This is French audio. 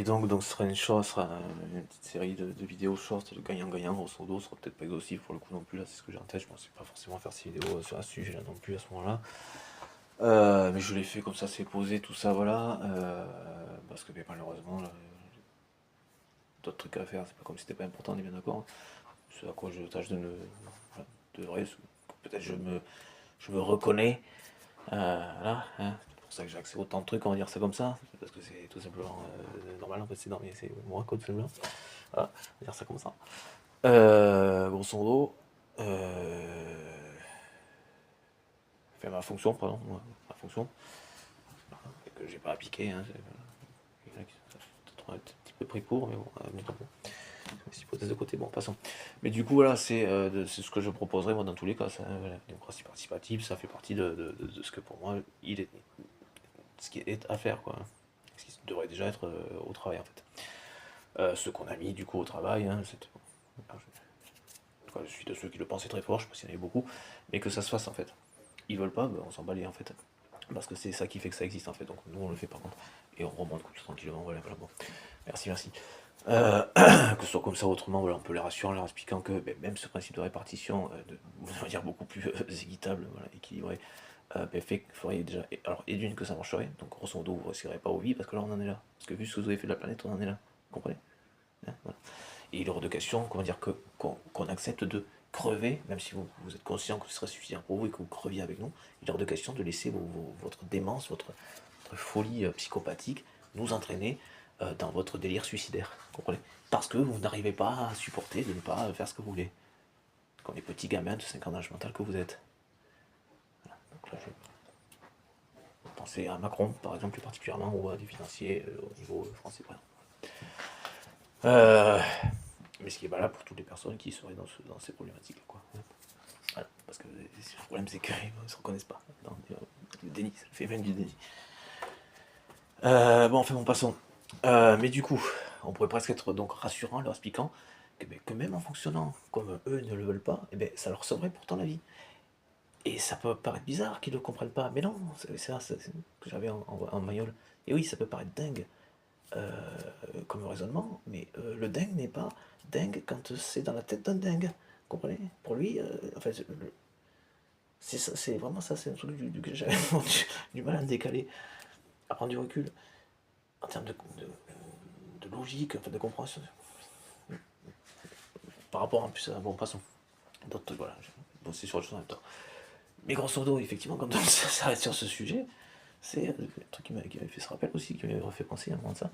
donc ce sera une petite série de vidéos short de gagnant-gagnant, grosso modo, ce sera peut-être pas exhaustif pour le coup non plus, là c'est ce que j'ai en tête, je pensais pas forcément faire ces vidéos sur un sujet là non plus à ce moment-là. Mais je l'ai fait comme ça, c'est posé, tout ça, voilà, parce que mais malheureusement, là, d'autres trucs à faire, c'est pas comme si c'était pas important, on est bien d'accord. Ce à quoi je tâche de ne. Voilà, de vrai, peut-être je me reconnais, voilà, hein. C'est pour ça que j'ai accès à autant de trucs, on va dire ça comme ça, parce que c'est tout simplement normal, en fait, c'est moi, quoi, tout simplement. Voilà, on va dire ça comme ça. Grosso modo, faire ma fonction, pardon, ma fonction, que j'ai pas appliqué, hein, il y en a qui sont peut-être un petit peu pris pour, mais bon, mettons bon. Cette hypothèse de côté, bon, passons. Mais du coup, voilà, c'est ce que je proposerais, moi, dans tous les cas. Ça, voilà, la démocratie participative, ça fait partie de ce que, pour moi, ce qui est à faire, quoi. Ce qui devrait déjà être au travail, en fait. Ce qu'on a mis, du coup, au travail, hein, je suis de ceux qui le pensaient très fort, je sais pas s'il y en avait beaucoup, mais que ça se fasse, en fait. Ils veulent pas, ben, on s'en bat en fait. Parce que c'est ça qui fait que ça existe, en fait. Donc, nous, on le fait, par contre. Et on remonte tranquillement, voilà, voilà, bon. Merci, merci. Que ce soit comme ça autrement, voilà, on peut les rassurer en leur expliquant que ben, même ce principe de répartition, on va dire beaucoup plus équitable, voilà, équilibré, ben, fait qu'il faudrait déjà. Alors, et d'une que ça marcherait, donc grosso modo, vous ne risquerez pas aux vies, parce que là on en est là. Parce que vu ce que vous avez fait de la planète, on en est là. Vous comprenez, hein, voilà. Et il est hors de question, comment dire, qu'on accepte de crever, même si vous êtes conscient que ce serait suffisant pour vous et que vous creviez avec nous, il est hors de question de laisser votre démence, votre folie psychopathique nous entraîner dans votre délire suicidaire. Vous comprenez, parce que vous n'arrivez pas à supporter de ne pas faire ce que vous voulez. Comme les petits gamins de 5 ans d'âge mental que vous êtes. Voilà. Donc là, je pensais à Macron, par exemple, plus particulièrement, ou à des financiers au niveau français. Voilà. Mais ce qui est valable pour toutes les personnes qui seraient dans ces problématiques. Quoi. Voilà. Parce que le problème, c'est qu'ils ne se reconnaissent pas dans le déni. Ça fait même du déni. Bon, enfin, bon, passons. Mais du coup, on pourrait presque être donc rassurant en leur expliquant que même en fonctionnant comme eux ne le veulent pas, eh ben, ça leur sauverait pourtant la vie. Et ça peut paraître bizarre qu'ils ne le comprennent pas, mais non, c'est ça que j'avais en Mayol. Et oui, ça peut paraître dingue comme raisonnement, mais le dingue n'est pas dingue quand c'est dans la tête d'un dingue. Vous comprenez? Pour lui, en fait, c'est vraiment ça, c'est un truc que j'avais du mal à me décaler, à prendre du recul en termes de logique, enfin, de compréhension. Par rapport en plus à, bon, passons, d'autres trucs, voilà, j'ai bossé sur autre chose en même temps. Mais grosso modo, effectivement, quand on s'arrête sur ce sujet, c'est le truc qui m'avait fait ce rappel aussi, qui m'avait fait penser à un moment de ça,